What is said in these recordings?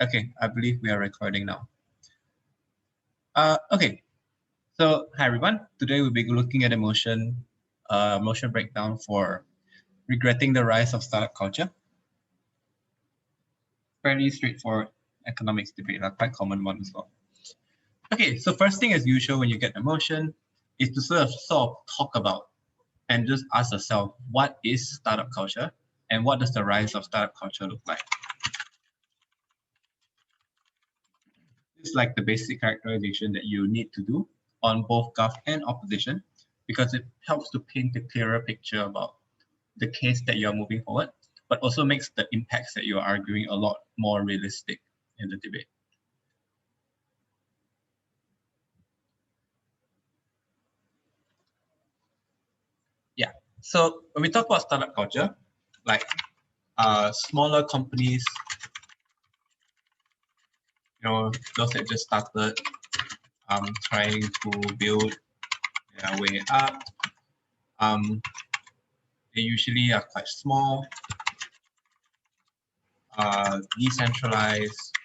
Okay, I believe we are recording now. Okay, so hi everyone. Today we'll be looking at emotion breakdown for regretting the rise of startup culture. Fairly straightforward economics debate, a quite common one as well. Okay, so first thing as usual when you get emotion is to sort of talk about and just ask yourself, what is startup culture and what does the rise of startup culture look like? It's like the basic characterization that you need to do on both gov and opposition, because it helps to paint a clearer picture about the case that you're moving forward, but also makes the impacts that you're arguing a lot more realistic in the debate. Yeah, so when we talk about startup culture, like smaller companies, those that just started trying to build their way up, they usually are quite small, decentralized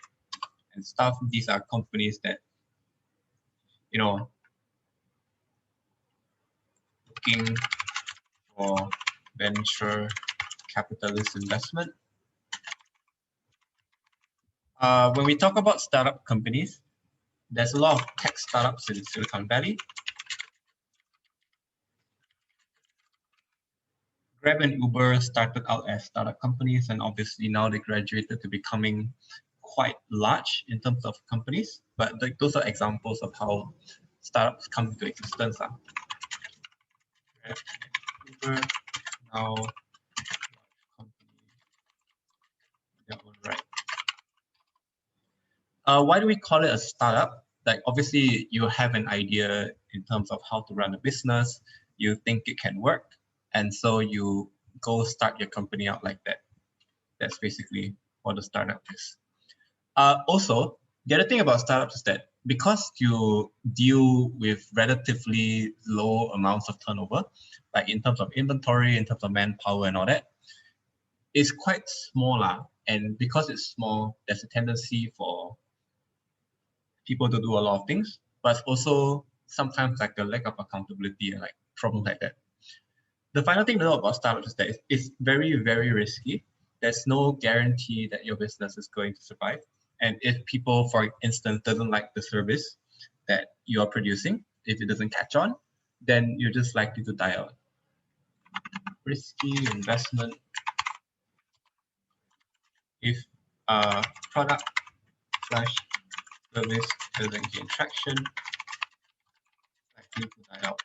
and stuff. These are companies that, looking for venture capitalist investment. When we talk about startup companies, there's a lot of tech startups in Silicon Valley. Grab and Uber started out as startup companies, and obviously now they graduated to becoming quite large in terms of companies. But those are examples of how startups come into existence. Grab, Uber, now company, their own right. Why do we call it a startup? Like obviously you have an idea in terms of how to run a business, you think it can work, and so you go start your company out like that. That's basically what a startup is. Also, the other thing about startups is that because you deal with relatively low amounts of turnover, like in terms of inventory, in terms of manpower and all that, it's quite smaller. And because it's small, there's a tendency for people to do a lot of things, but also sometimes like a lack of accountability and like problems like that. The final thing to know about startups is that it's very, very risky. There's no guarantee that your business is going to survive. And if people, for instance, doesn't like the service that you are producing, if it doesn't catch on, then you're just likely to die out. Risky investment. If a product slash service doesn't gain traction, likely to die out.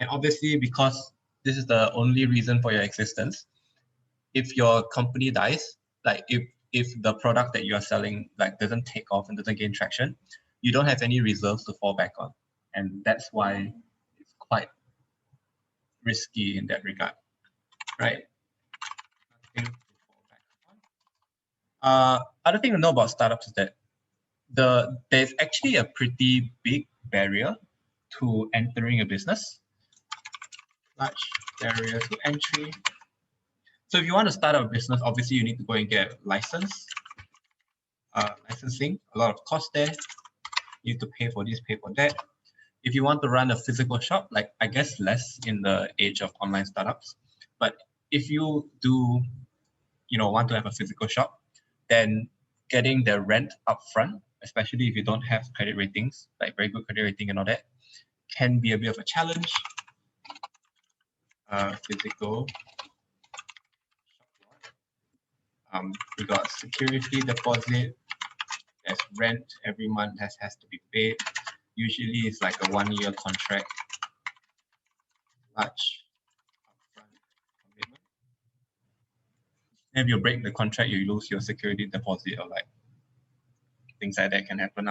And obviously, because this is the only reason for your existence, if your company dies, like if the product that you are selling like doesn't take off and doesn't gain traction, you don't have any reserves to fall back on. And that's why it's quite risky in that regard, right? Nothing to fall back on. Other thing to know about startups is that there's actually a pretty big barrier to entering a business. Large barrier to entry. So if you want to start a business, obviously you need to go and get a license. Licensing, a lot of cost there. You need to pay for this, pay for that. If you want to run a physical shop, like I guess less in the age of online startups, but if you do, want to have a physical shop, then getting the rent upfront, especially if you don't have credit ratings, like very good credit rating and all that, can be a bit of a challenge. Physical. We got security deposit. There's rent every month has to be paid. Usually it's like a 1-year contract. Large upfront commitment. If you break the contract, you lose your security deposit or like things like that can happen.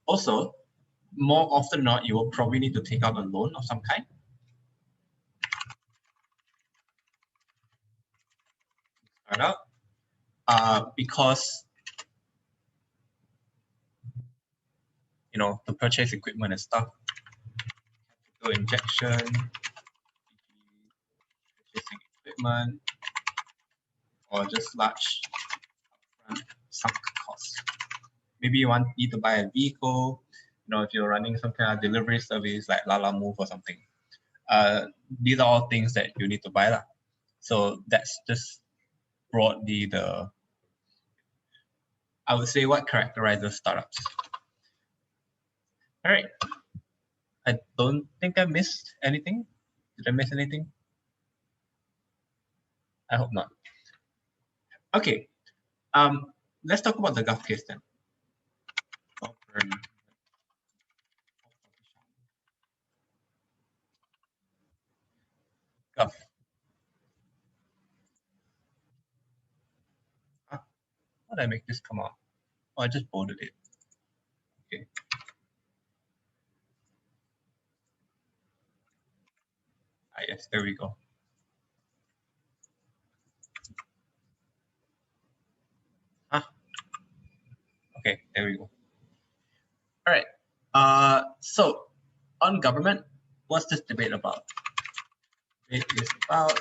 Also, more often than not, you will probably need to take out a loan of some kind. Start out. Because to purchase equipment and stuff. Capital injection, purchasing equipment, or just large upfront sunk costs. Maybe you need to buy a vehicle, if you're running some kind of delivery service like Lala Move or something. These are all things that you need to buy. So that's just broadly I would say, what characterizes startups. All right. I don't think I missed anything. Did I miss anything? I hope not. Okay. Let's talk about the Gulf case then. Gulf. How did I make this come out? Oh, I just bolded it. Okay. Yes, there we go. Okay, there we go. All right. So on government, what's this debate about? It is about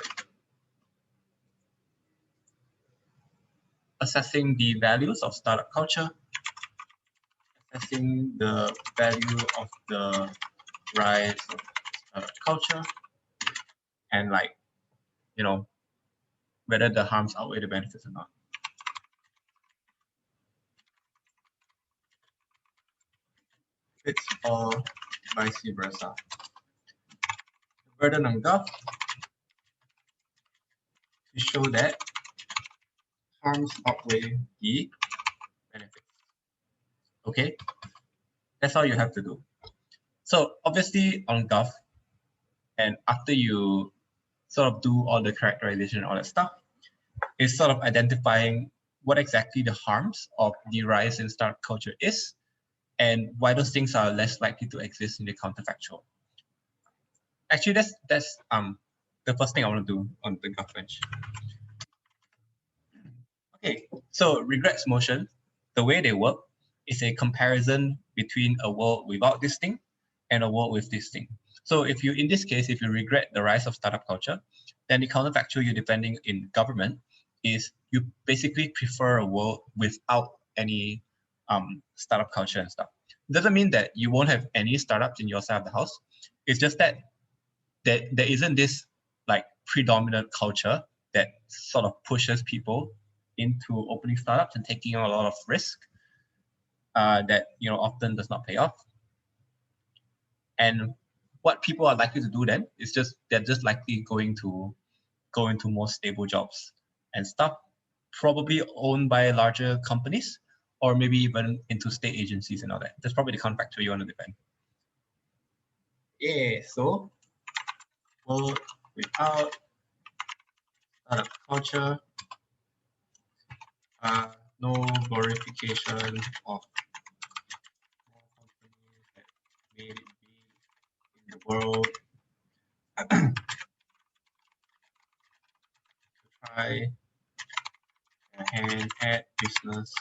assessing the values of startup culture, assessing the value of the rise of startup culture, and whether the harms outweigh the benefits or not. It's all vice versa. The burden on Gov to show that harms outweigh the benefits. Okay, that's all you have to do. So obviously on Gov, and after you sort of do all the characterization and all that stuff, is sort of identifying what exactly the harms of the rise in startup culture is, and why those things are less likely to exist in the counterfactual. Actually, that's the first thing I want to do on the Gov bench. Okay, so regrets motion, the way they work is a comparison between a world without this thing and a world with this thing. So if you, in this case, if you regret the rise of startup culture, then the counterfactual you're defending in government is you basically prefer a world without any startup culture and stuff. It doesn't mean that you won't have any startups in your side of the house. It's just that there isn't this like predominant culture that sort of pushes people into opening startups and taking on a lot of risk that often does not pay off. And what people are likely to do then is they're just likely going to go into more stable jobs and stuff, probably owned by larger companies, or maybe even into state agencies and all that. That's probably the counterfactual you want to defend. Yeah, so without startup culture, no glorification of small companies that made it big in the world. Try a hand at business.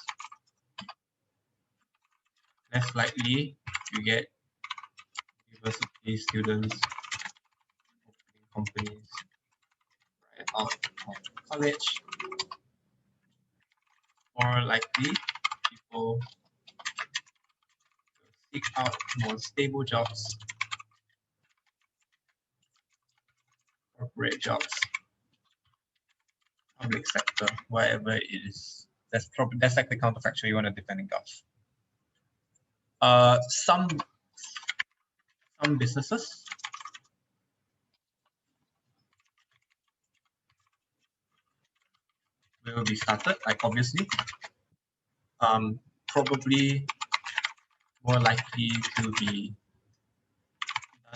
Less likely you get university students opening companies right out of college. More likely people seek out more stable jobs, corporate jobs, public sector, whatever it is. That's like the counterfactual you want to defend in Gulf. Some businesses will be started, like obviously, probably more likely to be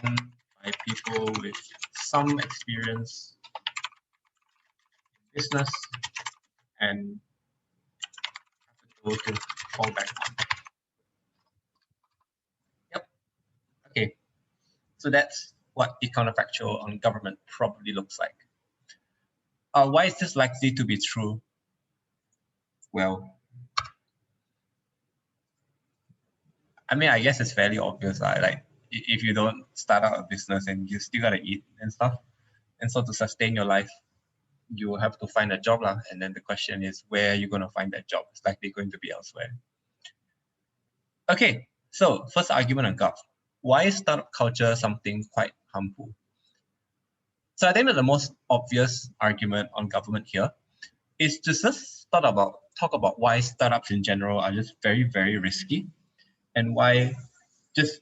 done by people with some experience in business and capital to fall back on. Yep. Okay. So that's what the counterfactual on government probably looks like. Why is this likely to be true? Well, I mean, I guess it's fairly obvious. Like if you don't start out a business and you still gotta eat and stuff, and so to sustain your life, you have to find a job lah. And then the question is, where are you going to find that job? It's likely going to be elsewhere. Okay, so first argument on Gov. Why is startup culture something quite harmful? So I think that the most obvious argument on government here is to just talk about why startups in general are just very, very risky, and why just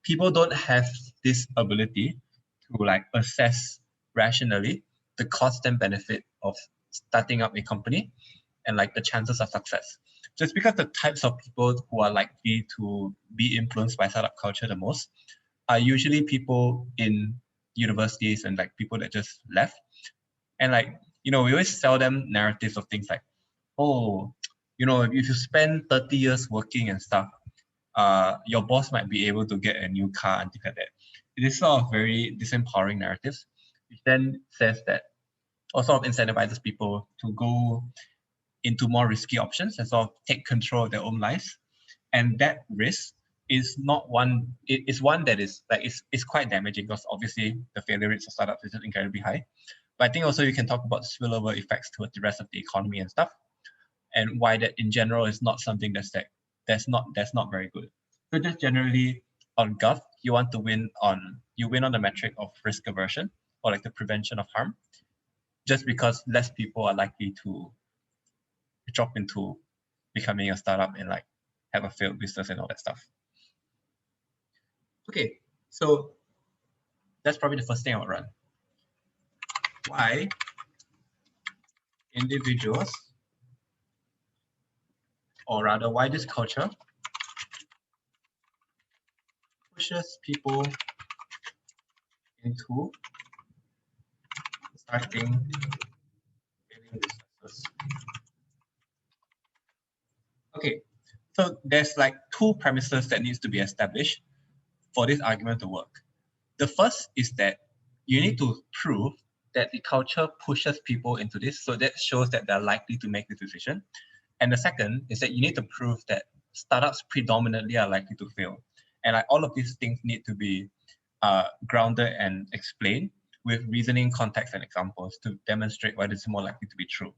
people don't have this ability to like assess rationally the cost and benefit of starting up a company and like the chances of success. Just because the types of people who are likely to be influenced by startup culture the most are usually people in universities and like people that just left. And like, we always sell them narratives of things like, oh, if you spend 30 years working and stuff, your boss might be able to get a new car and things like that. It is sort of very disempowering narratives, which then says that, or sort of incentivizes people to go into more risky options and sort of take control of their own lives. And that risk is not one, it is one that is like, it's quite damaging because obviously the failure rates of startups is incredibly high. But I think also you can talk about spillover effects towards the rest of the economy and stuff, and why that in general is not something that's not very good. So just generally on Gov, you win on the metric of risk aversion, or like the prevention of harm, just because less people are likely to drop into becoming a startup and like have a failed business and all that stuff. Okay, so that's probably the first thing I would run. Why individuals, or rather why this culture pushes people into starting failing businesses. Okay, so there's like two premises that needs to be established for this argument to work. The first is that you need to prove that the culture pushes people into this, so that shows that they're likely to make the decision. And the second is that you need to prove that startups predominantly are likely to fail. And like all of these things need to be grounded and explained with reasoning, context, and examples to demonstrate why this is more likely to be true.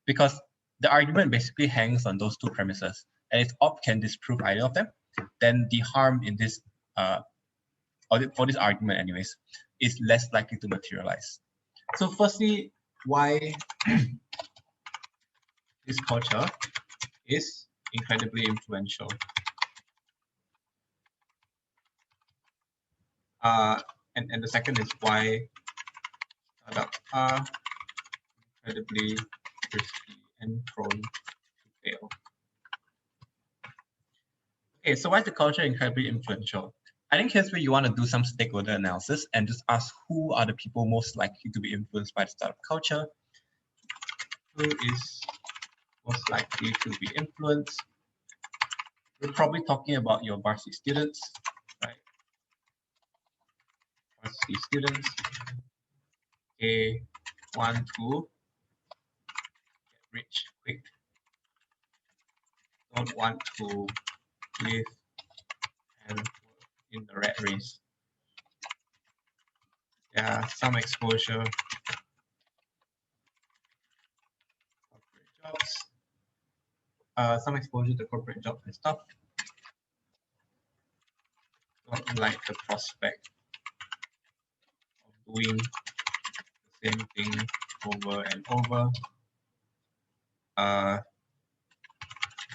Because the argument basically hangs on those two premises. And if op can disprove either of them, then the harm in this, for this argument anyways, is less likely to materialize. So firstly, why this culture is incredibly influential. And the second is why startups are incredibly risky and prone to fail. Okay, so why is the culture incredibly influential? I think here's where you want to do some stakeholder analysis and just ask who are the people most likely to be influenced by the startup culture. Who is most likely to be influenced? We're probably talking about your varsity students, right? Varsity students. Okay, 1, 2, get rich quick. Don't want to live and work in the rat race. Yeah, some exposure to corporate jobs. Some exposure to corporate jobs and stuff. Don't like the prospect of doing the same thing over and over.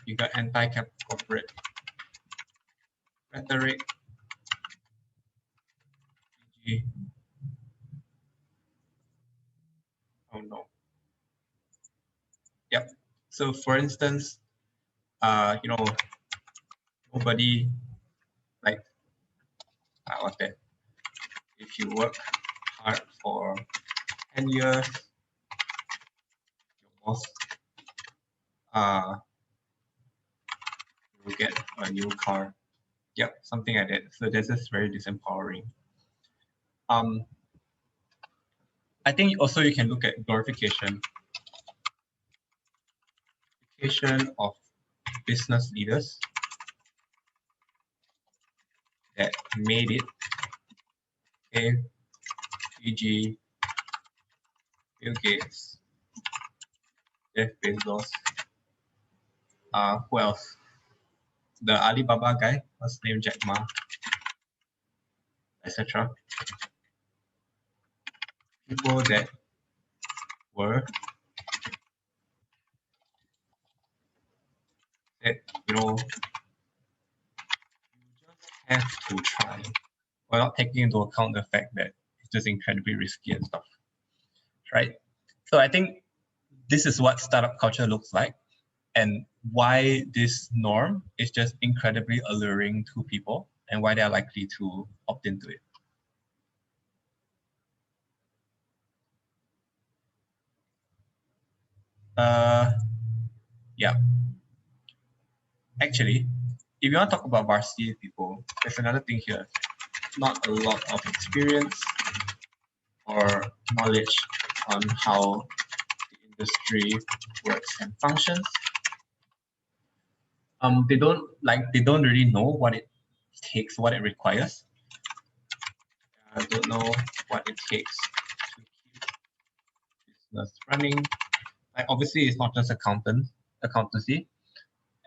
You got anti-corporate rhetoric. Oh no. Yep. So for instance, nobody like what's that? If you work hard for 10 years, your boss will get a new car. Yep, something like that. So this is very disempowering. I think also you can look at glorification of business leaders that made it. Okay, e.g. Bill Gates, Jeff Bezos. Who else? The Alibaba guy, what's his name? Jack Ma, etc. People that were that you just have to try, without taking into account the fact that it's just incredibly risky and stuff, right? So I think this is what startup culture looks like, and why this norm is just incredibly alluring to people, and why they're likely to opt into it. Yeah. Actually, if you want to talk about varsity people, there's another thing here. Not a lot of experience or knowledge on how the industry works and functions. They don't really know what it takes, what it requires. I don't know what it takes to keep business running. Like obviously, it's not just accountancy,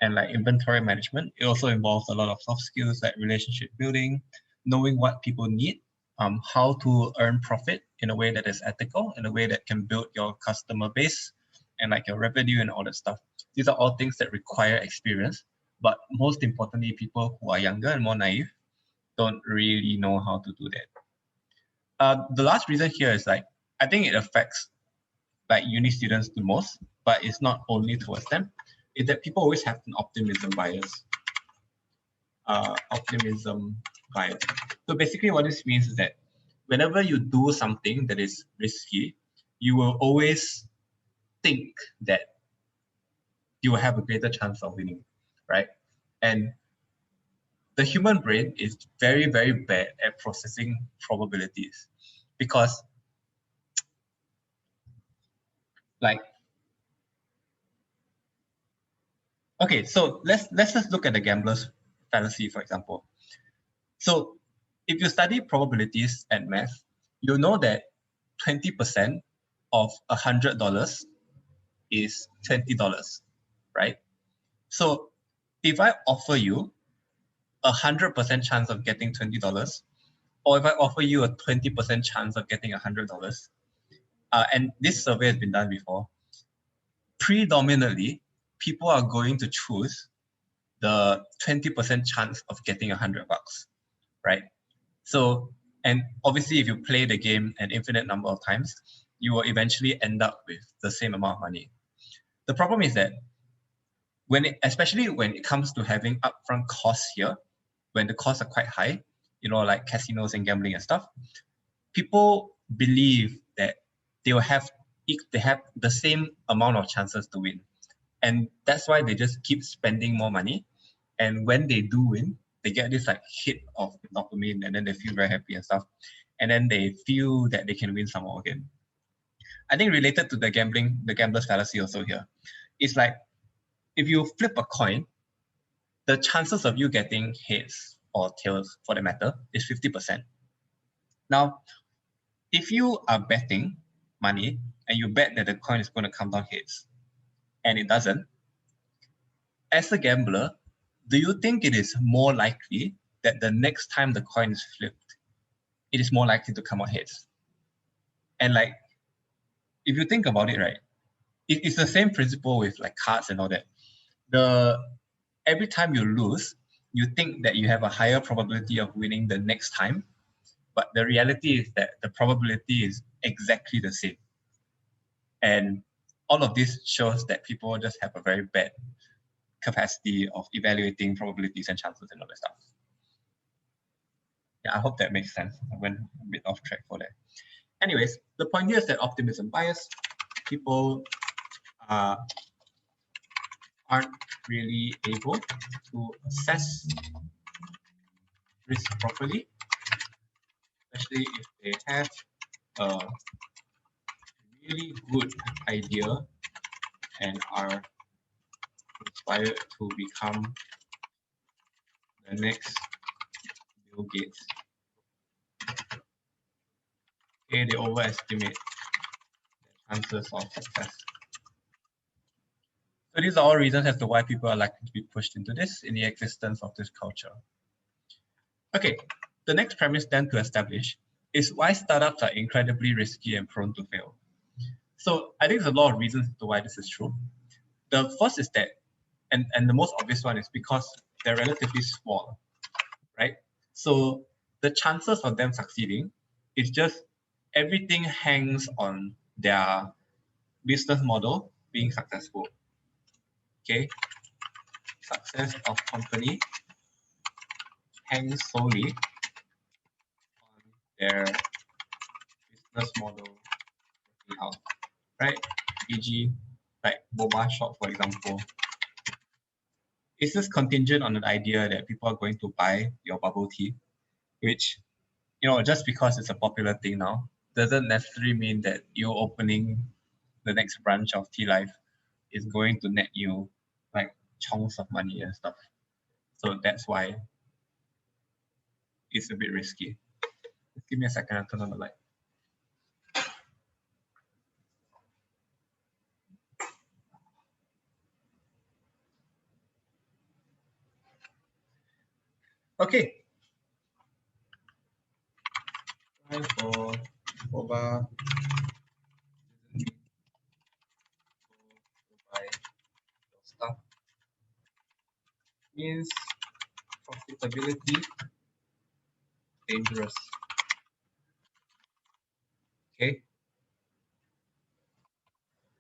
and like inventory management. It also involves a lot of soft skills like relationship building, knowing what people need, how to earn profit in a way that is ethical, in a way that can build your customer base and like your revenue and all that stuff. These are all things that require experience, but most importantly, people who are younger and more naive don't really know how to do that. The last reason here is like, I think it affects like uni students the most, but it's not only towards them, is that people always have an optimism bias. Optimism bias. So basically what this means is that whenever you do something that is risky, you will always think that you will have a greater chance of winning, right? And the human brain is very, very bad at processing probabilities because like, okay, so let's just look at the gambler's fallacy, for example. So if you study probabilities and math, you know that 20% of $100 is $20, right? So if I offer you 100% chance of getting $20, or if I offer you a 20% chance of getting $100, and this survey has been done before, predominantly people are going to choose the 20% chance of getting $100, right? So, and obviously if you play the game an infinite number of times, you will eventually end up with the same amount of money. The problem is that especially when it comes to having upfront costs here, when the costs are quite high, like casinos and gambling and stuff, people believe that they have the same amount of chances to win. And that's why they just keep spending more money. And when they do win, they get this like hit of dopamine, and then they feel very happy and stuff. And then they feel that they can win some more again. I think related to the gambler's fallacy also here, it's like if you flip a coin, the chances of you getting heads or tails for the matter is 50%. Now, if you are betting money and you bet that the coin is going to come down heads and it doesn't, as a gambler, do you think it is more likely that the next time the coin is flipped, it is more likely to come out heads? And like, if you think about it, right, it's the same principle with like cards and all that. Every time you lose, you think that you have a higher probability of winning the next time, but the reality is that the probability is exactly the same. And all of this shows that people just have a very bad capacity of evaluating probabilities and chances and all that stuff. Yeah, I hope that makes sense. I went a bit off track for that. Anyways, the point here is that optimism bias, people aren't really able to assess risk properly, especially if they have a really good idea and are inspired to become the next Bill Gates. Okay, they overestimate the chances of success. So these are all reasons as to why people are likely to be pushed into this in the existence of this culture. Okay, the next premise then to establish is why startups are incredibly risky and prone to fail. So I think there's a lot of reasons as to why this is true. The first is that, and the most obvious one is because they're relatively small, right? So the chances of them succeeding is just everything hangs on their business model being successful. Okay, success of company hangs solely on their business model working out, right? E.g., like boba shop, for example, it's just contingent on an idea that people are going to buy your bubble tea, which, just because it's a popular thing now, doesn't necessarily mean that you opening the next branch of Tea Life is going to net you like chunks of money and stuff. So that's why it's a bit risky. Just give me a second, I'll turn on the light. Okay. Time for boba. Buy your stuff means profitability dangerous. Okay.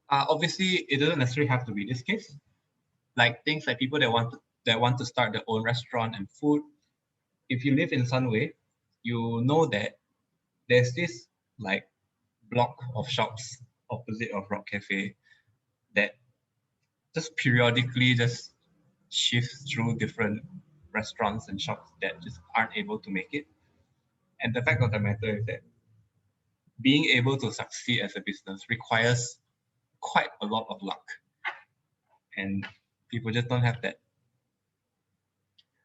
Obviously, it doesn't necessarily have to be this case. Like things like people that want to start their own restaurant and food. If you live in Sunway, you know that there's this like block of shops opposite of Rock Cafe that just periodically just shifts through different restaurants and shops that just aren't able to make it. And the fact of the matter is that being able to succeed as a business requires quite a lot of luck. And people just don't have that.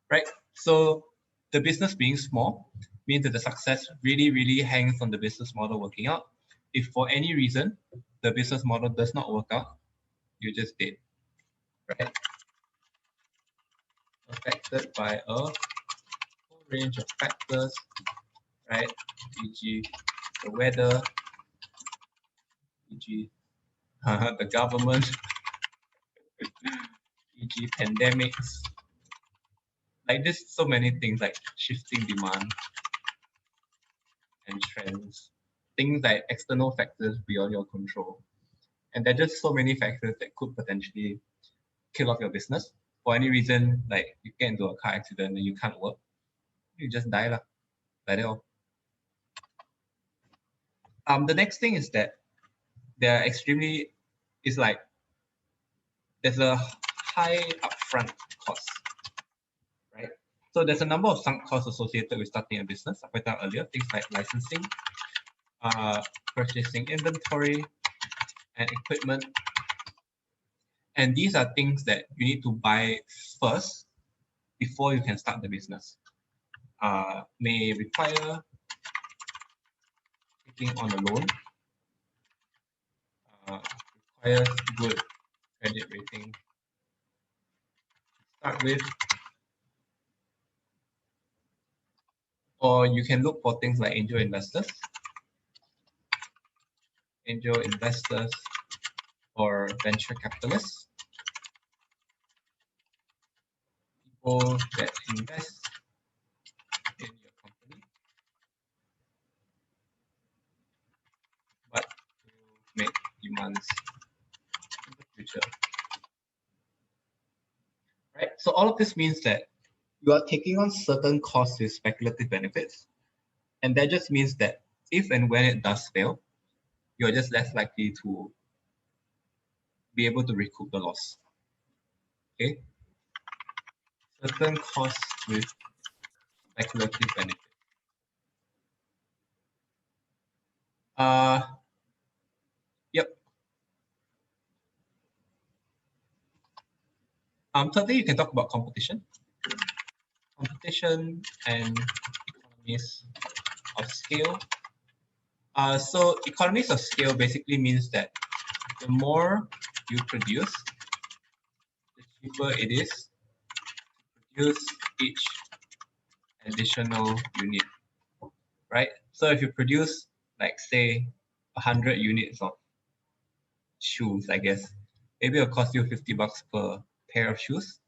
Right? So the business being small means that the success really, really hangs on the business model working out. If for any reason the business model does not work out, you just dead. Right? Affected by a whole range of factors, right? E.g., the weather, e.g., the government, e.g., pandemics. Like there's so many things like shifting demand and trends, things like external factors beyond your control. And there are just so many factors that could potentially kill off your business. For any reason, like you get into a car accident and you can't work, you just die lah. Like that all. The next thing is that they're extremely, it's like there's a high upfront cost, right? So there's a number of sunk costs associated with starting a business. I pointed out earlier, things like licensing, purchasing inventory and equipment. And these are things that you need to buy first before you can start the business. May require taking on a loan, requires good credit rating to start with, or you can look for things like angel investors or venture capitalists, people that invest in your company, but will make demands in the future. Right? So all of this means that you are taking on certain costs with speculative benefits. And that just means that if and when it does fail, you're just less likely to be able to recoup the loss. Okay? Certain costs with speculative benefits. Yep. Thirdly, you can talk about competition. Competition and economies of scale. So economies of scale basically means that the more you produce, cheaper it is to produce each additional unit, right? So if you produce, like say, 100 units of shoes, I guess, maybe it'll cost you $50 per pair of shoes.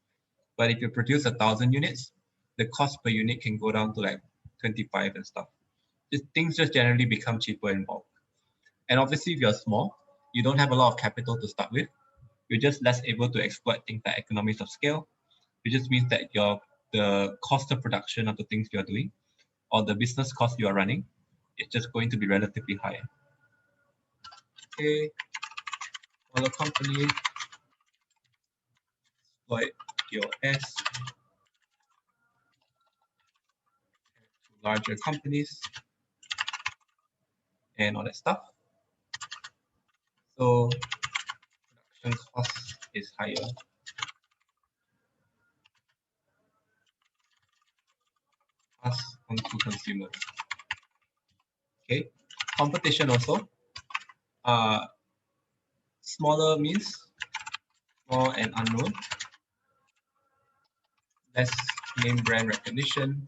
But if you produce 1,000 units, the cost per unit can go down to like 25 and stuff. Things just generally become cheaper in bulk. And obviously, if you're small, you don't have a lot of capital to start with. You're just less able to exploit things like economies of scale. It just means that the cost of production of the things you're doing or the business cost you are running is just going to be relatively high. Okay, smaller company, exploit POS, larger companies, and all that stuff. So production cost is higher. Pass on to consumers. Okay, competition also. Smaller means small and unknown, less name brand recognition,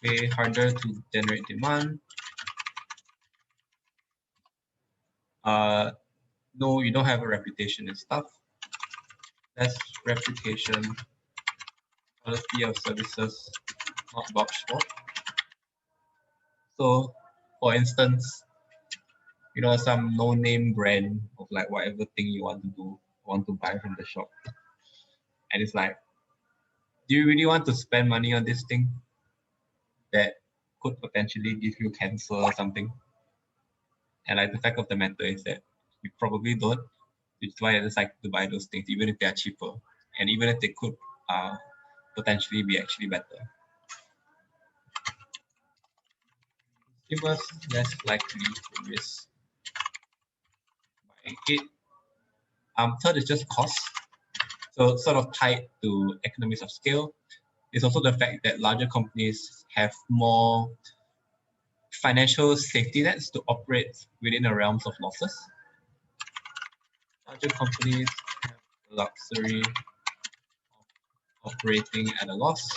okay, harder to generate demand. No, you don't have a reputation and stuff. Less reputation, quality of services, not vouched for. So, for instance, some no-name brand of like whatever thing you want to do, want to buy from the shop, and it's like, do you really want to spend money on this thing that could potentially give you cancer or something? And like the fact of the matter is that you probably don't, which is why I decide to buy those things, even if they are cheaper, and even if they could potentially be actually better. Consumers less likely to risk buying it. Third is just cost. So sort of tied to economies of scale is also the fact that larger companies have more financial safety nets to operate within the realms of losses. Larger companies have the luxury of operating at a loss.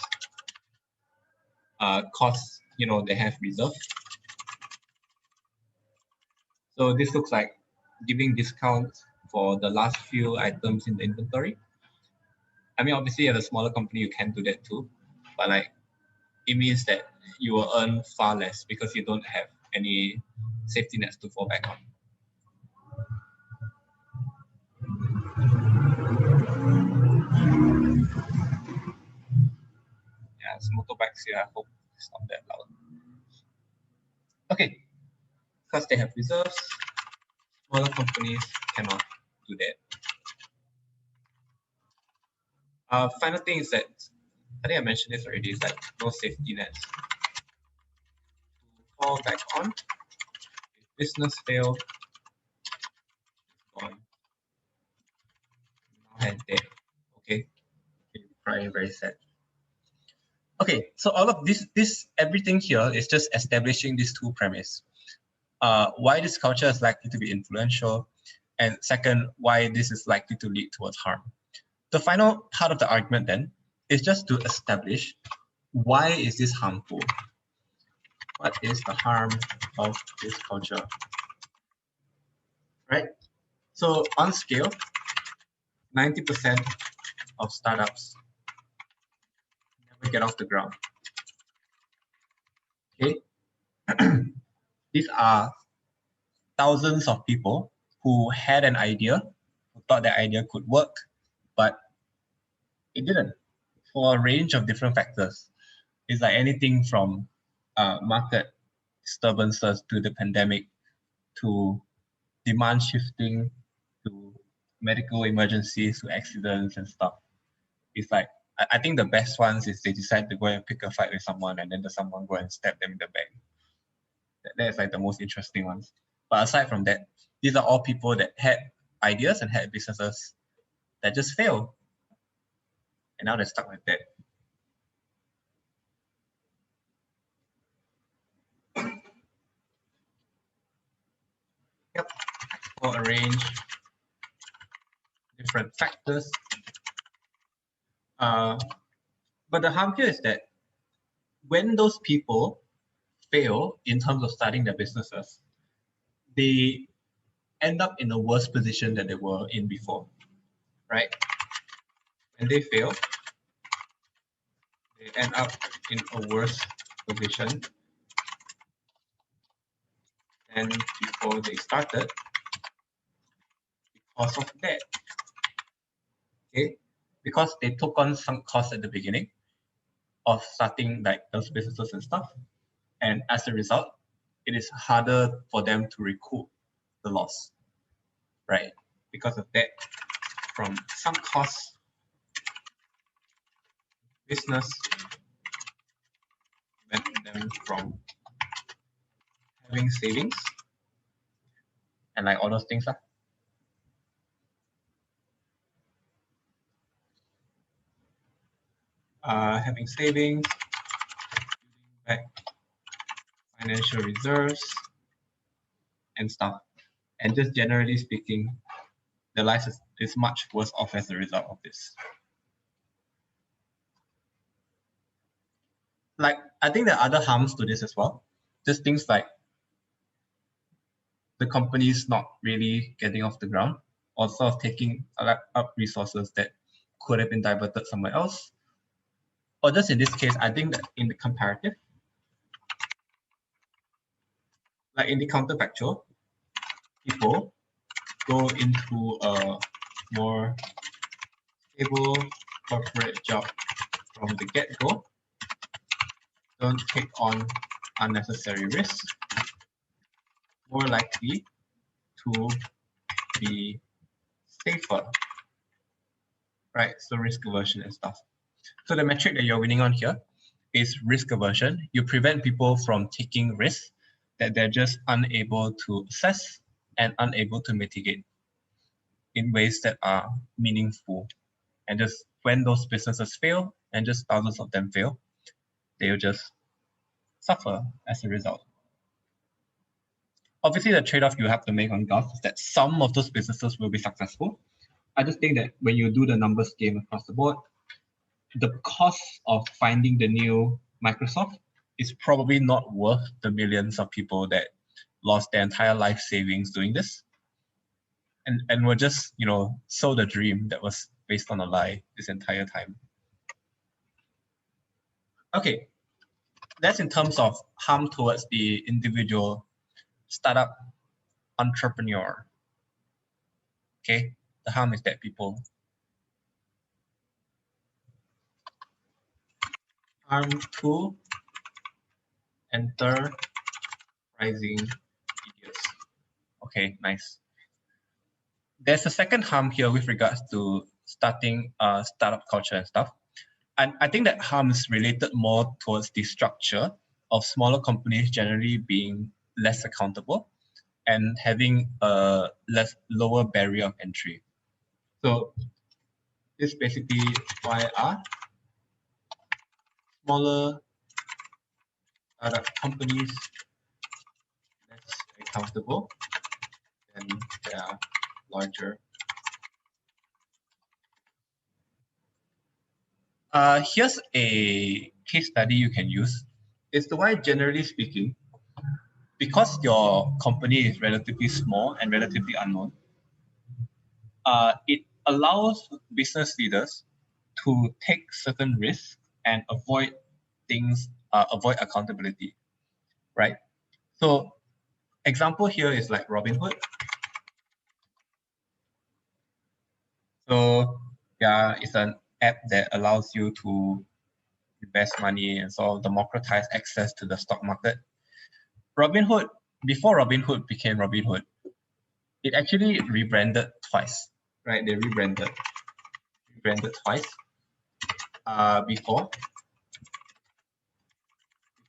Costs, they have reserve. So this looks like giving discounts for the last few items in the inventory. I mean, obviously, at a smaller company, you can do that too, but like it means that you will earn far less because you don't have any safety nets to fall back on. Yeah, it's motorbikes here. I hope it's not that loud. Okay, because they have reserves, smaller companies cannot do that. Final thing is that I think I mentioned this already. Is like no safety nets to fall back on. If business fail, gone. Now and dead. Okay, crying very sad. Okay, so all of this everything here is just establishing these two premises. Why this culture is likely to be influential, and second, why this is likely to lead towards harm. The final part of the argument then is just to establish why is this harmful? What is the harm of this culture? Right? So on scale, 90% of startups never get off the ground. Okay? These are thousands of people who had an idea, who thought that idea could work, but it didn't for a range of different factors. It's like anything from market disturbances to the pandemic to demand shifting to medical emergencies to accidents and stuff. It's like, I think the best ones is they decide to go and pick a fight with someone and then the someone go and stab them in the back. That's like the most interesting ones. But aside from that, these are all people that had ideas and had businesses that just failed. And now they're stuck with that. Yep, or arrange different factors. But the harm here is that when those people fail in terms of starting their businesses, they end up in a worse position than they were in before, right? When they fail, they end up in a worse position than before they started because of that. Okay, because they took on some costs at the beginning of starting like those businesses and stuff, and as a result, it is harder for them to recoup the loss, right? Because of that, from some costs, business prevent them from having savings and like all those things. Having savings, building back financial reserves and stuff. And just generally speaking, the life is much worse off as a result of this. Like, I think there are other harms to this as well. Just things like the company's not really getting off the ground, or sort of taking up resources that could have been diverted somewhere else. Or just in this case, I think that in the comparative, like in the counterfactual, people go into a more stable corporate job from the get-go, don't take on unnecessary risks, more likely to be safer, right? So risk aversion and stuff. So the metric that you're winning on here is risk aversion. You prevent people from taking risks that they're just unable to assess and unable to mitigate in ways that are meaningful. And just when those businesses fail, and just thousands of them fail, they'll just suffer as a result. Obviously, the trade-off you have to make on Gulf is that some of those businesses will be successful. I just think that when you do the numbers game across the board, the cost of finding the new Microsoft is probably not worth the millions of people that lost their entire life savings doing this. And were just, sold a dream that was based on a lie this entire time. Okay, that's in terms of harm towards the individual startup entrepreneur. Okay, the harm is that people harm to enterprising idiots. Okay, nice. There's a second harm here with regards to starting startup culture and stuff. And I think that harm is related more towards the structure of smaller companies generally being less accountable and having a lower barrier of entry. So this basically why are smaller startup companies less accountable than their larger. Here's a case study you can use. It's the why, generally speaking, because your company is relatively small and relatively unknown, it allows business leaders to take certain risks and avoid avoid accountability, right? So example here is like Robinhood. So yeah, it's an app that allows you to invest money and sort of democratize access to the stock market. Robinhood, before Robinhood became Robinhood, it actually rebranded twice, right? They rebranded twice before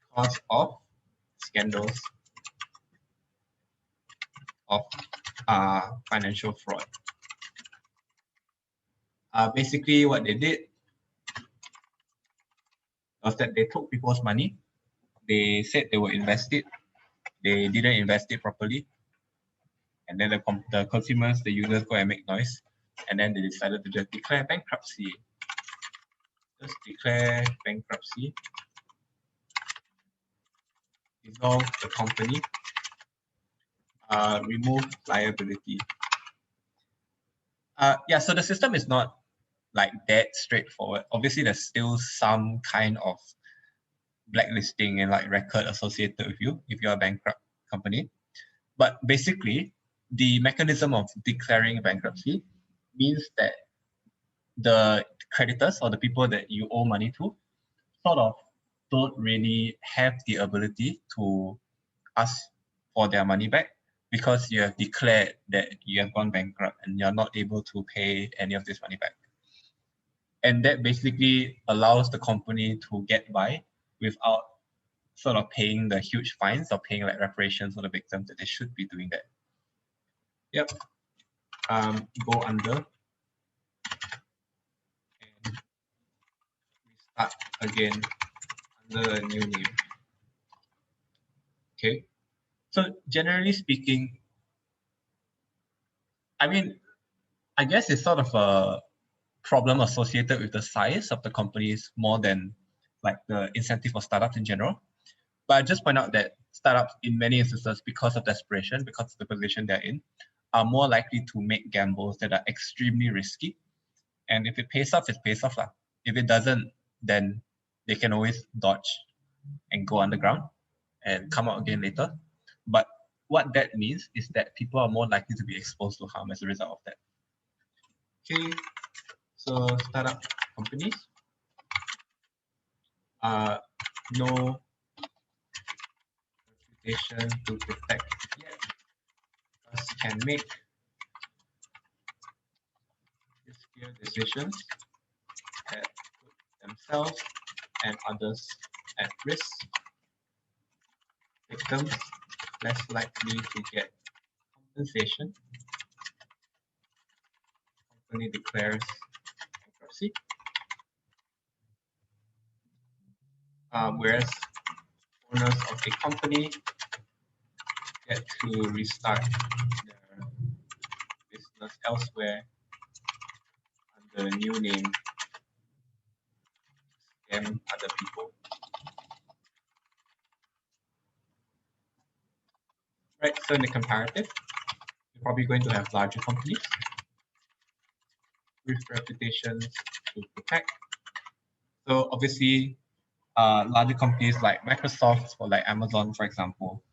because of scandals of financial fraud. Basically, what they did was that they took people's money. They said they would invest it. They didn't invest it properly. And then the consumers, the users go and make noise. And then they decided to just declare bankruptcy. Just declare bankruptcy, dissolve the company, remove liability. Yeah, so the system is not like that straightforward. Obviously, there's still some kind of blacklisting and like record associated with you if you're a bankrupt company. But basically, the mechanism of declaring bankruptcy means that the creditors or the people that you owe money to sort of don't really have the ability to ask for their money back because you have declared that you have gone bankrupt and you're not able to pay any of this money back. And that basically allows the company to get by without sort of paying the huge fines or paying like reparations for the victims that they should be doing that. Yep. Go under and restart again under a new name. Okay. So generally speaking, I mean, I guess it's sort of a problem associated with the size of the companies more than like the incentive for startups in general. But I just point out that startups in many instances, because of desperation, because of the position they're in, are more likely to make gambles that are extremely risky. And if it pays off, it pays off. If it doesn't, then they can always dodge and go underground and come out again later. But what that means is that people are more likely to be exposed to harm as a result of that. Okay, so startup companies, no reputation to protect yet, because can make riskier decisions that put themselves and others at risk. Victims less likely to get compensation. Company declares bankruptcy. Whereas owners of a company get to restart their business elsewhere under a new name to scam other people. Right, so in the comparative, you're probably going to have larger companies with reputations to protect. So obviously, larger companies like Microsoft or like Amazon, for example,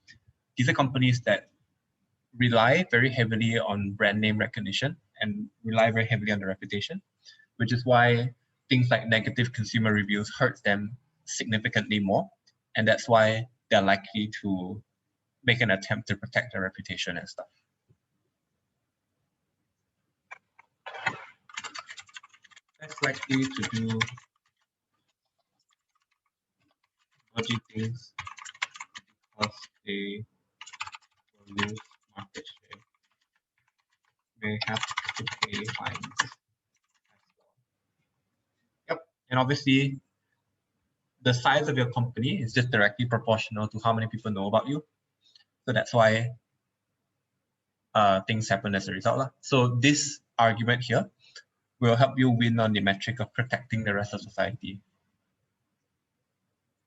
these are companies that rely very heavily on brand name recognition and rely very heavily on the reputation, which is why things like negative consumer reviews hurt them significantly more. And that's why they're likely to make an attempt to protect their reputation and stuff. Less likely to do dodgy things because they will lose market share. May have to pay fines as well. Yep, and obviously the size of your company is just directly proportional to how many people know about you. So that's why things happen as a result. So this argument here will help you win on the metric of protecting the rest of society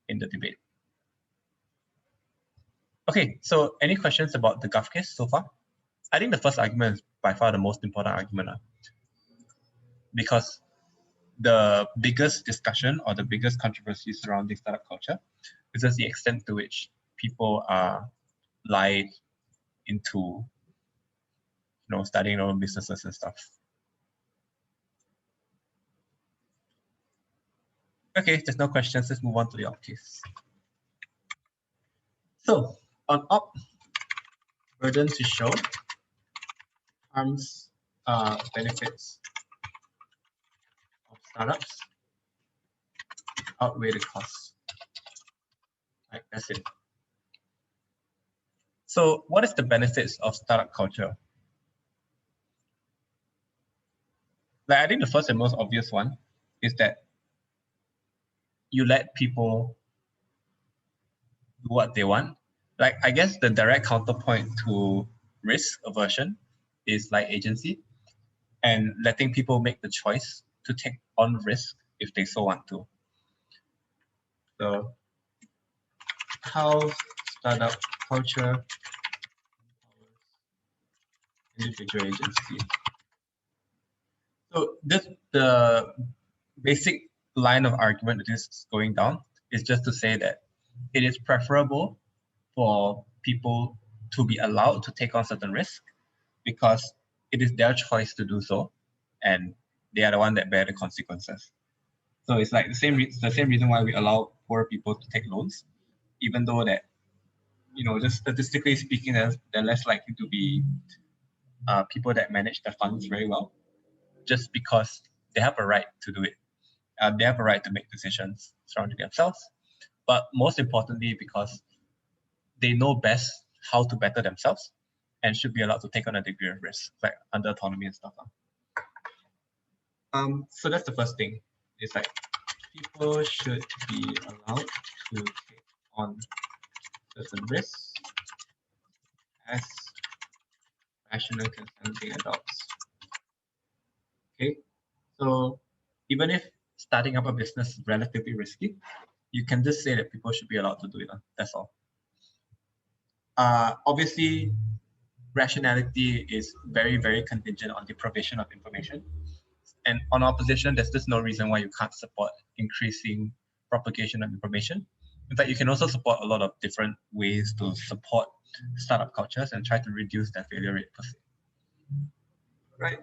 in the debate. Okay, so any questions about the Gulf case so far? I think the first argument is by far the most important argument because the biggest discussion or the biggest controversy surrounding startup culture is just the extent to which people are lied into, starting their own businesses and stuff. Okay, there's no questions. Let's move on to the op case. So on op, burden to show, harms, benefits of startups outweigh the costs. Right, that's it. So what is the benefits of startup culture? Like, I think the first and most obvious one is that you let people do what they want. Like, I guess the direct counterpoint to risk aversion is like agency. and letting people make the choice to take on risk if they so want to. So how startup culture individual agency. So the basic line of argument that this is going down is just to say that it is preferable for people to be allowed to take on certain risks because it is their choice to do so, and they are the one that bear the consequences. So it's like the same reason why we allow poor people to take loans, even though that, just statistically speaking, they're less likely to be people that manage their funds very well, just because they have a right to do it. They have a right to make decisions surrounding themselves, but most importantly, because they know best how to better themselves and should be allowed to take on a degree of risk, like under autonomy and stuff. So that's the first thing. It's like people should be allowed to take on certain risks as rational consenting adults. Okay, so even if starting up a business is relatively risky, you can just say that people should be allowed to do it. That's all. Obviously, rationality is very, very contingent on the provision of information. And on our position, there's just no reason why you can't support increasing propagation of information. In fact, you can also support a lot of different ways to support startup cultures and try to reduce their failure rate per se. Right?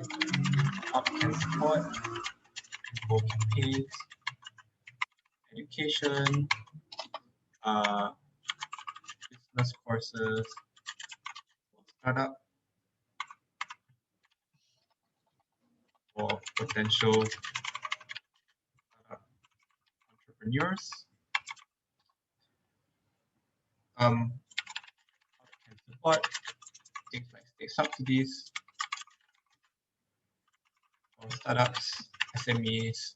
Can support people campaigns, education, business courses, startup, for potential entrepreneurs. Can support things like state subsidies for startups, SMEs,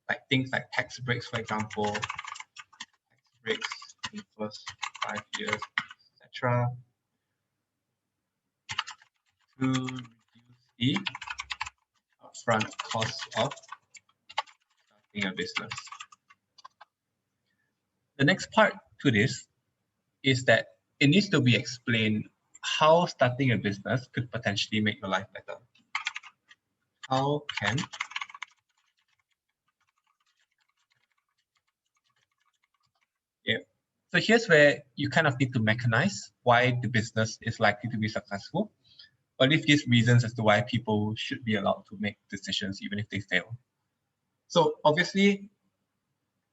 like things like tax breaks, for example, tax breaks in the first 5 years, etc., to reduce the upfront cost of starting a business. The next part to this is that it needs to be explained how starting a business could potentially make your life better. How can So here's where you kind of need to mechanize why the business is likely to be successful, or at least give reasons as to why people should be allowed to make decisions even if they fail. So obviously,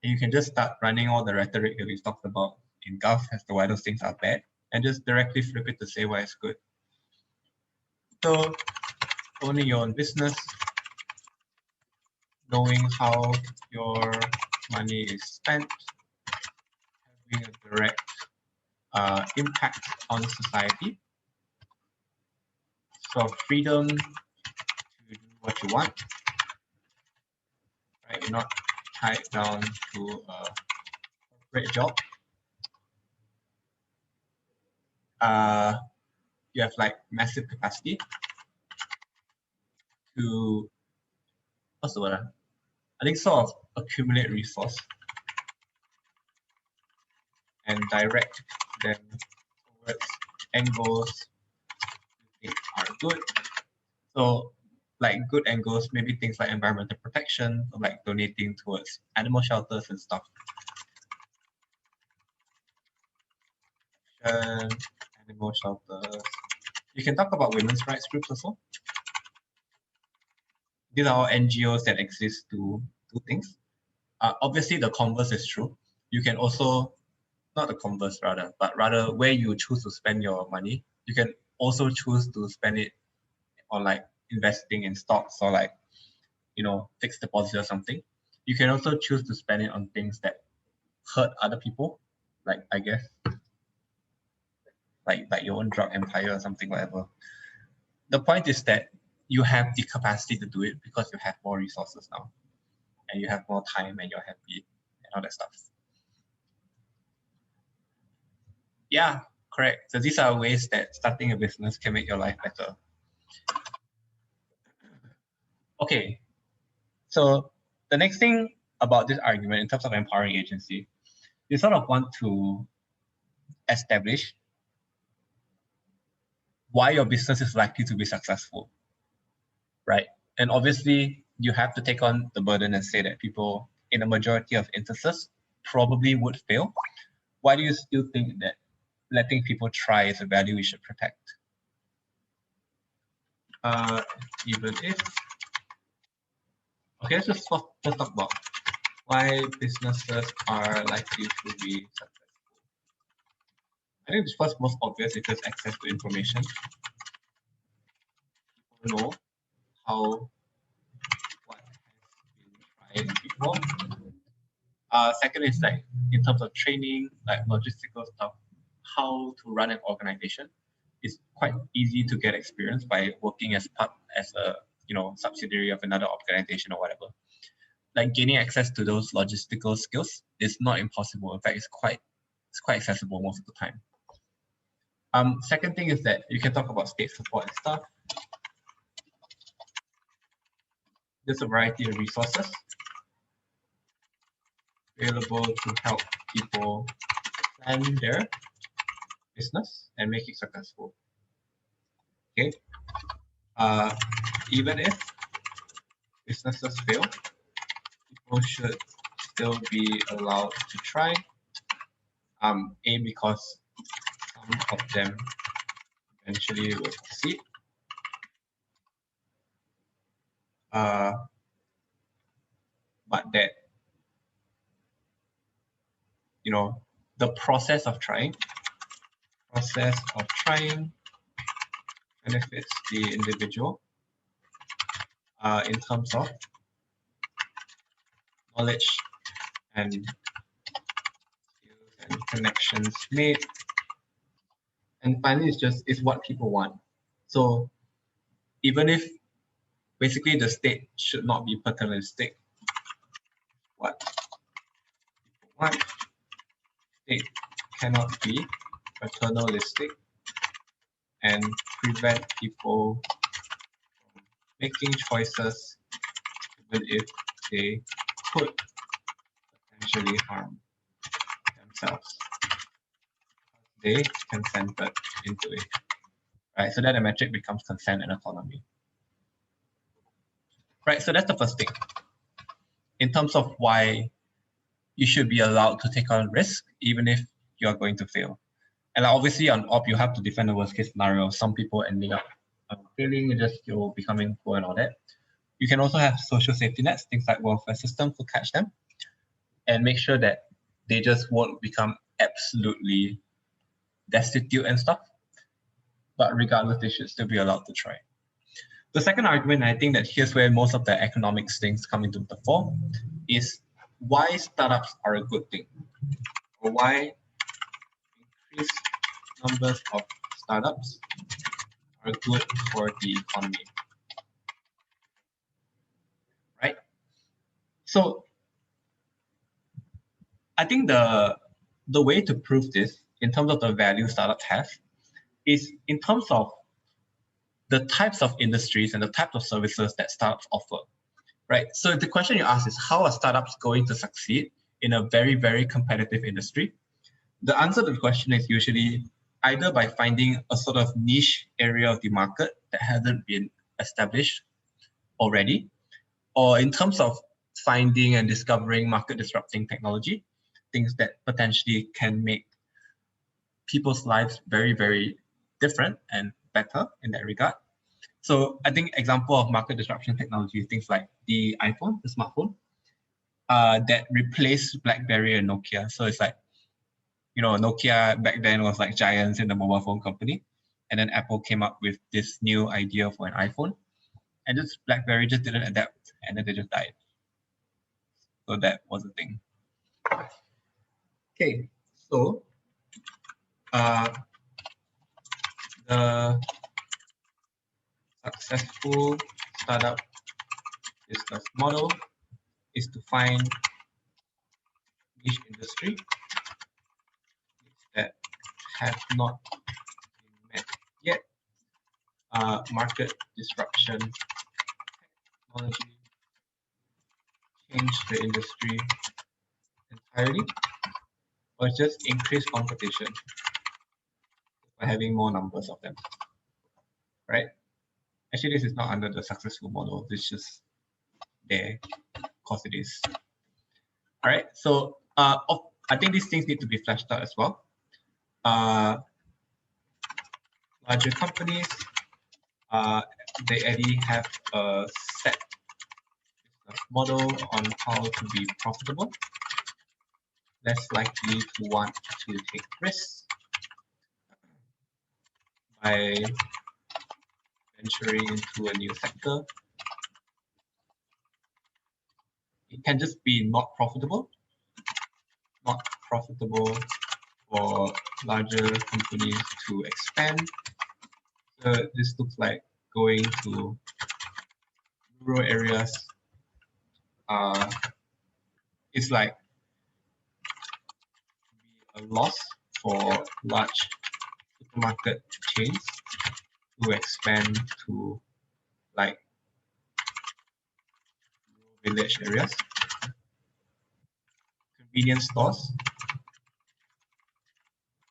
you can just start running all the rhetoric that we've talked about in Gulf as to why those things are bad, and just directly flip it to say why it's good. So owning your own business, knowing how your money is spent, having a direct impact on society, so freedom to do what you want, right? You're not tied down to a corporate job. You have like massive capacity to, what's the word? I think sort of accumulate resource and direct them towards end goals you think are good. So like good end goals, maybe things like environmental protection, or like donating towards animal shelters and stuff. Animal shelters. You can talk about women's rights groups also. These are all NGOs that exist to do things. Obviously, the converse is true. You can also, not the converse rather, but rather where you choose to spend your money, you can also choose to spend it on like investing in stocks or like, fixed deposit or something. You can also choose to spend it on things that hurt other people, like I guess, like your own drug empire or something, whatever. The point is that you have the capacity to do it because you have more resources now, and you have more time, and you're happy, and all that stuff. Yeah, Correct. So these are ways that starting a business can make your life better. Okay. So the next thing about this argument in terms of empowering agency, you sort of want to establish why your business is likely to be successful, right? And obviously, you have to take on the burden and say that people, in a majority of instances, probably would fail. Why do you still think that letting people try is a value we should protect? Even if, okay, let's just talk about why businesses are likely to be successful. I think the first most obvious is just access to information. People know how what has been tried before. Second is like in terms of training, like logistical stuff, how to run an organization. It's quite easy to get experience by working as a subsidiary of another organization or whatever. Like gaining access to those logistical skills is not impossible. In fact, it's quite accessible most of the time. Second thing is that you can talk about state support and stuff. There's a variety of resources available to help people plan their business and make it successful. Okay. Even if businesses fail, people should still be allowed to try. A, because some of them eventually will succeed. But that, the process of trying benefits the individual in terms of knowledge and skills and connections made. And finally, it's what people want. So even if basically the state should not be paternalistic, what people want, state cannot be paternalistic and prevent people from making choices even if they could potentially harm themselves. They consented into it. Right, so then the metric becomes consent and autonomy. Right, so that's the first thing. In terms of why you should be allowed to take on risk, even if you're going to fail. And obviously on op, you have to defend the worst case scenario. Some people ending up failing and just becoming poor and all that. You can also have social safety nets, things like welfare systems to catch them and make sure that they just won't become absolutely destitute and stuff. But regardless, they should still be allowed to try. The second argument, I think that here's where most of the economics things come into the fore, is why startups are a good thing, or why increased numbers of startups are good for the economy, right? So I think the way to prove this in terms of the value startups have is in terms of the types of industries and the types of services that startups offer, right? So the question you ask is, how are startups going to succeed in a very, very competitive industry? The answer to the question is usually either by finding a sort of niche area of the market that hasn't been established already, or in terms of finding and discovering market disrupting technology, things that potentially can make people's lives very, very different and better in that regard. So I think example of market disruption technology, things like the iPhone, the smartphone, that replaced BlackBerry and Nokia. So it's like, Nokia back then was like giants in the mobile phone company. And then Apple came up with this new idea for an iPhone. And just BlackBerry just didn't adapt, and then they just died. So that was the thing. Okay, so the successful startup business model is to find niche industry that have not been met yet. Market disruption, technology change the industry entirely, or just increase competition by having more numbers of them, right? Actually, this is not under the successful model. This is just there because it is. All right. So I think these things need to be fleshed out as well. Larger companies, they already have a set model on how to be profitable, less likely to want to take risks by venturing into a new sector. It can just be not profitable for larger companies to expand. So this looks like going to rural areas. It's like a loss for large supermarket chains to expand to like village areas. Convenience stores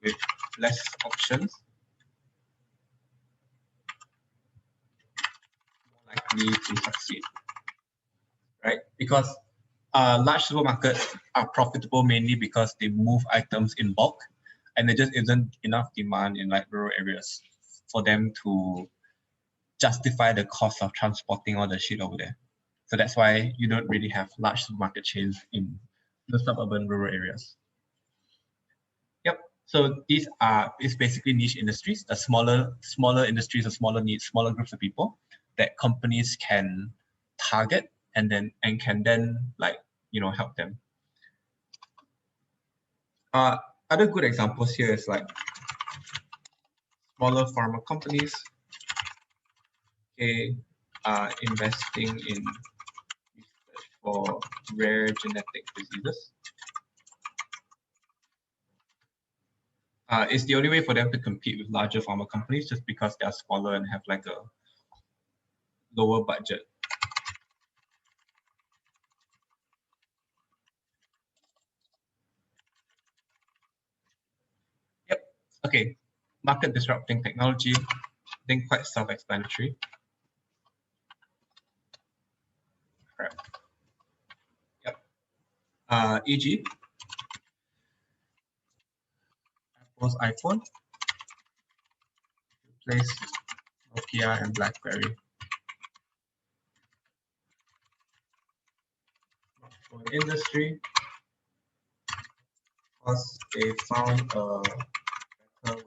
with less options, more likely to succeed, right? Because large supermarkets are profitable mainly because they move items in bulk, and there just isn't enough demand in like rural areas for them to justify the cost of transporting all the shit over there. So that's why you don't really have large supermarket chains in the suburban rural areas. Yep. So these are basically niche industries, the smaller industries or smaller needs, smaller groups of people that companies can target and can then like help them. Other good examples here is like smaller pharma companies, investing in research for rare genetic diseases. It's the only way for them to compete with larger pharma companies just because they're smaller and have like a lower budget. Yep. Okay. Market disrupting technology. I think quite self-explanatory. Correct. Yep. E.g. Apple's iPhone replaced Nokia and BlackBerry. Smartphone industry, because they found a better way to help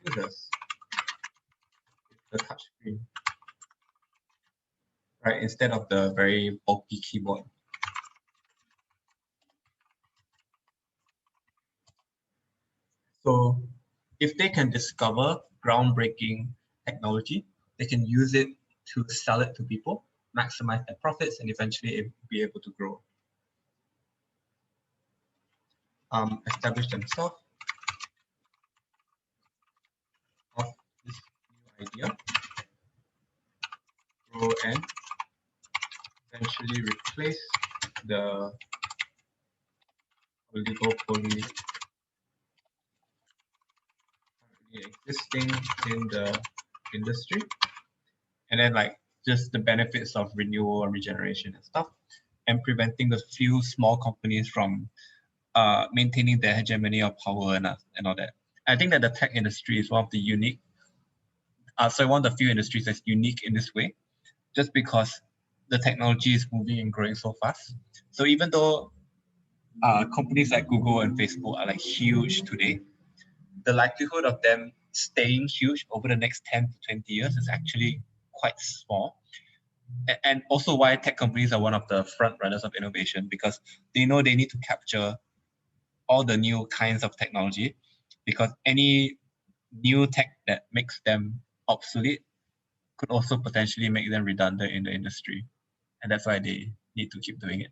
users with the touchscreen, right? Instead of the very bulky keyboard. So if they can discover groundbreaking technology, they can use it to sell it to people, maximize their profits, and eventually be able to grow. Establish themselves of this new idea, grow and eventually replace the oligopoly existing in the industry, and then like just the benefits of renewal and regeneration and stuff, and preventing the few small companies from maintaining their hegemony of power and all that. I think that the tech industry is one of the one of the few industries that's unique in this way, just because the technology is moving and growing so fast. So even though companies like Google and Facebook are like huge today, the likelihood of them staying huge over the next 10 to 20 years is actually quite small. And also why tech companies are one of the front runners of innovation, because they know they need to capture all the new kinds of technology, because any new tech that makes them obsolete could also potentially make them redundant in the industry. And that's why they need to keep doing it.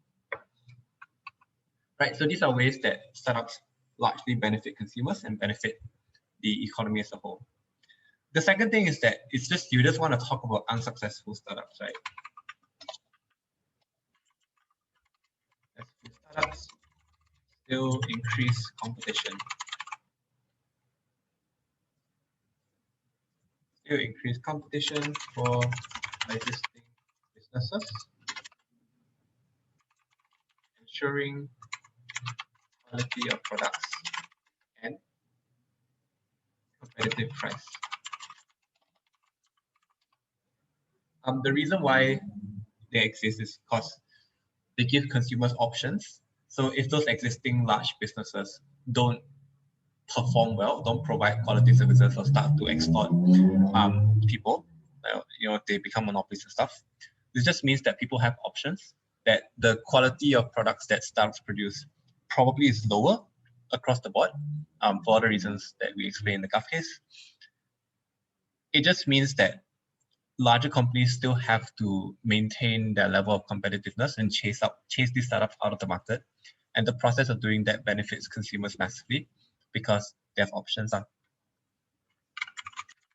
Right, so these are ways that startups largely benefit consumers and benefit the economy as a whole. The second thing is that you just want to talk about unsuccessful startups, right? Successful startups still increase competition. Still increase competition for existing businesses, ensuring quality of products and competitive price. The reason why they exist is because they give consumers options. So if those existing large businesses don't perform well, don't provide quality services, or start to exploit people, they become monopolies and stuff. This just means that people have options, that the quality of products that startups produce probably is lower across the board for the reasons that we explained in the Gulf case. It just means that larger companies still have to maintain their level of competitiveness and chase these startups out of the market. And the process of doing that benefits consumers massively because they have options.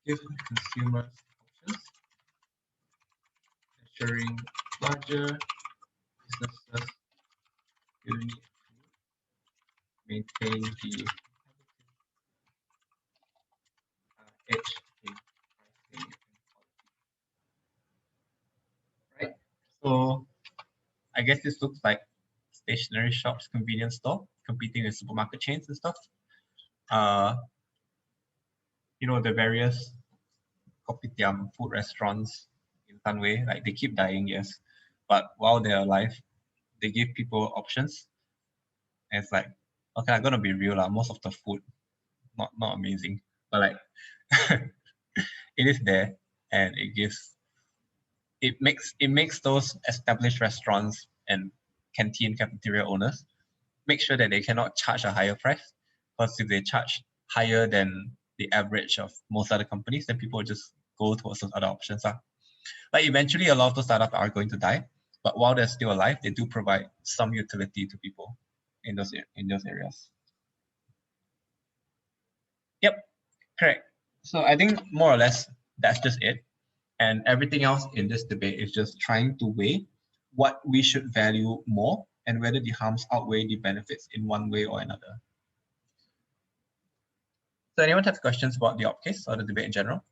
Give consumers options, ensuring larger businesses still need to maintain the edge in pricing. Right? So I guess this looks like stationery shops, convenience store, competing with supermarket chains and stuff. The various kopitiam food restaurants in Sunway, like they keep dying, yes, but while they're alive, they give people options. And it's like, okay, I'm gonna be real, most of the food not amazing, but like it is there, and it makes those established restaurants and cafeteria owners make sure that they cannot charge a higher price, because if they charge higher than the average of most other companies, then people just go towards those other options. Like eventually a lot of those startups are going to die, but while they're still alive, they do provide some utility to people in those areas. Yep, correct. So I think more or less that's just it. And everything else in this debate is just trying to weigh what we should value more and whether the harms outweigh the benefits in one way or another. So anyone have questions about the op case or the debate in general?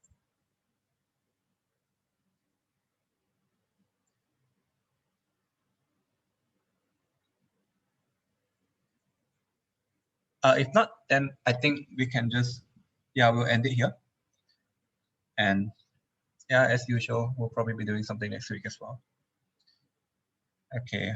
If not, then I think we can just, we'll end it here. And as usual, we'll probably be doing something next week as well. Okay.